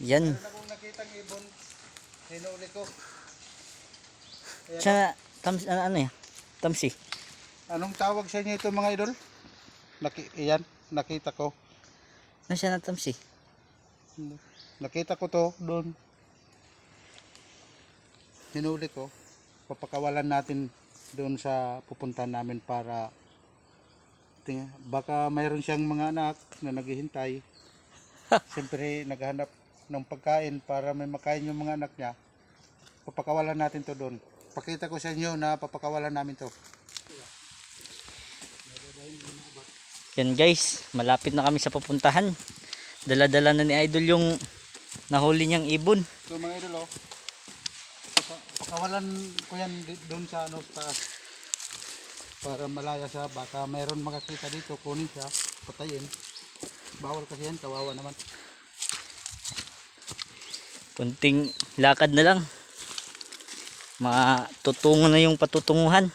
Yan. Meron akong nakitang ibon. Hinuli ko. Ayan. Siya, ano yan? Tamsi. Anong tawag sa inyo ito mga idol? Iyan, nakita ko. Ano siya na tamsi? Nakita ko to doon. Hinuli ko. Papakawalan natin doon sa pupuntahan namin para baka mayroon siyang mga anak na naghihintay. Siyempre naghahanap ng pagkain para may makain yung mga anak niya. Papakawalan natin to doon. Pakita ko sa inyo na papakawalan namin to. Yan guys, malapit na kami sa pupuntahan. Dala-dala na ni Idol yung nahuli niyang ibon. So mga idol, oh, pakawalan ko yan doon sa ano, taas. Para malaya siya, baka mayroon makakita dito, kunin siya, patayin. Bawal kasi yan, kawawa naman. Kunting lakad na lang. Matutungo na yung patutunguhan.